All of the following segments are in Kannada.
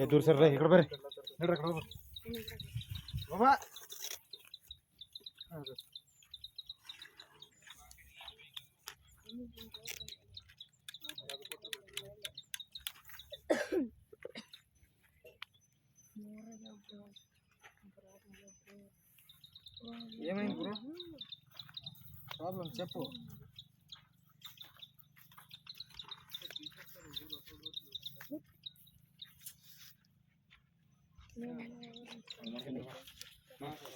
दूर सर रहे इकड़ बरे नड्री कಡೆ बाबा ఏమైంది బ్రో ప్రాబ్లం చెప్పు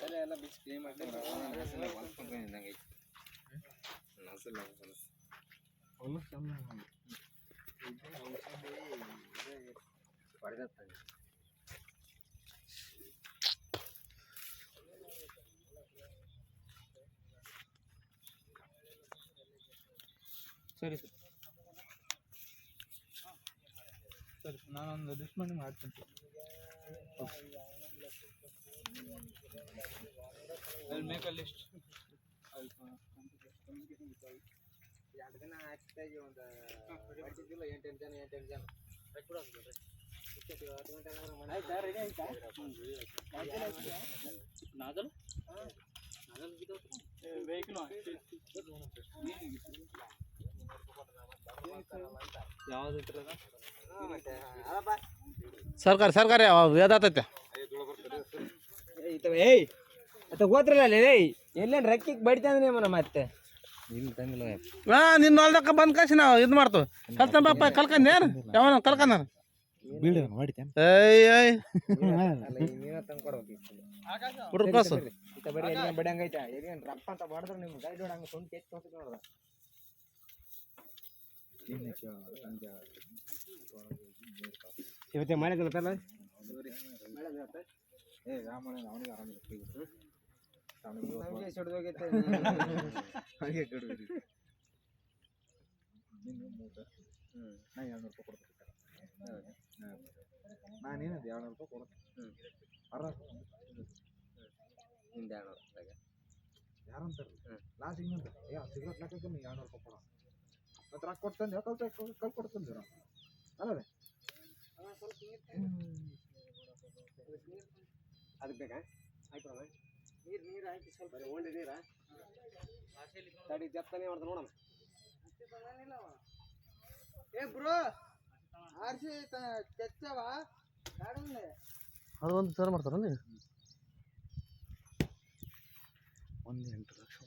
ಸರಿ ಎಲ್ಲ ಬಿಚ್ ಕ್ಲೀನ್ ಮಾಡ್ತೀನಿ ನಸಲ ಬಂದ್ಕೊಂಡ್ರೆ ನಂಗೆ ನಸಲ ಹೊಲಸ ಕಮ್ಮಿ ಮಾಡಿ ಪಡೆದತ್ತಾನೆ ಸರಿ ಸರ್ ಸರಿ ನಾನೊಂದು ಲಿಸ್ಟ್ ಮಾಡಿ ಮಾಡ್ತೀನಿ I'll make a list. ಎರಡು ದಿನ ಆಗ್ತಾಗಿ ಒಂದು ಮಾಡಿದ್ದಿಲ್ಲ 8 ಜನ ನಾದಲ್ ವೆಹಿಕಲ್ ಯಾವ್ದು ಸರ್ಕಾರ ಯಾವ್ದಾತೈತೆ ಏಯ್ ಅತ್ತ ಗೋತ್ರಲ್ಲ ಎಲ್ಲೇನು ರಕ್ಕಿಗೆ ಬಡಿತಂದ್ರೆ ಮನ ಮತ್ತೆ ನಿನ್ನ ಹೊಲ್ದಕ್ಕ ಬಂದ್ ಕಳ್ಸಿ ನಾವು ಇದು ಮಾಡ್ತೇವೆ ಕಲ್ತಂಬಪ್ಪ ಕಲ್ಕಂದ ಯಾರು ಯಾವನ ಕಲ್ಕಂದಾರ ಹುಡುಗ ಕಳ್ಸು ಬಡಿಯಂಗೈತೆ ರಪ್ಪ ಅಂತ ಬಡಿದ್ರೆ ನಿಮ್ಗೆ ಗೈಡ್ ಹಂಗೆ ಸುಂಟಿ ಎತ್ತಿ ತೋರ್ಸಿ ನೋಡ್ದ ಇವತ್ತೇ ಮಾಡಿದಲ್ಲ ಪೆಲ್ಲ ಏ ರಾಮಣ್ಣ ಅವನಿಗೆ ಆರಾಮಿಲ್ಲ ಅವನಿಗೆ ಸಿಡ್ದೋಗೈತೆ ಹಾಗೆ ಕಡ್ಬಿಡಿ ನಿನ್ನ ಮೂಟ ನಾ 200 ರೂಪಾಯಿ ಕೊಡ್ತೀನಿ ನಾನೇನದು 200 ರೂಪಾಯಿ ಕೊಡ್ತೀನಿ ನಿಂದ 200 ರೂಪಾಯಿಗೆ ಯಾರಂತಾರೆ ಲಾಸ್ಟ್ ಹಿಂಗಂತ ಸಿಗರೇಟ್ ಲೆಕ್ಕಕ್ಕೆ 200 ರೂಪಾಯಿ ಕೊಡೋ ಮತ್ತು ರೊಕ್ಕ ಕೊಡ್ತಂದೆ ಕಲ್ ಕೊಡ್ತಂದಿರ ಅಲ್ಲವೇ ಅದಕ್ಕೆ ಬೇಕಾ ಆಯ್ತು ನೀರು ಹಾಕಿ ಸ್ವಲ್ಪ ಒಳ್ಳೆ ನೀರ ತಡಿ ಜಪ್ತಾನೆ ಮಾಡ್ದೆ ನೋಡೋಣ ಏ ಬ್ರೋ ಆರ್ಸಿ ತೆಚ್ಚವ ಅದು ಒಂದು ಸರ್ ಮಾಡ್ತಾರ ನೀವು 8 ಲಕ್ಷ 9 ಲಕ್ಷ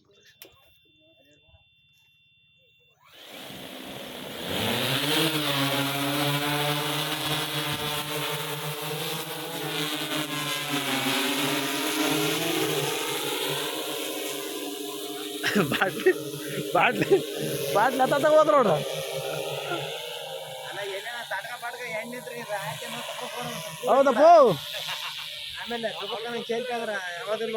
ಬಾಟ್ಲಿ ಹತ್ತ ಹೋದ್ರ ನೋಡ್ರ ಹೌದಪ್ಪ ಆಮೇಲೆ ಸೇರ್ಕಾದ್ರ ಯಾವ್ದಿಲ್ಲ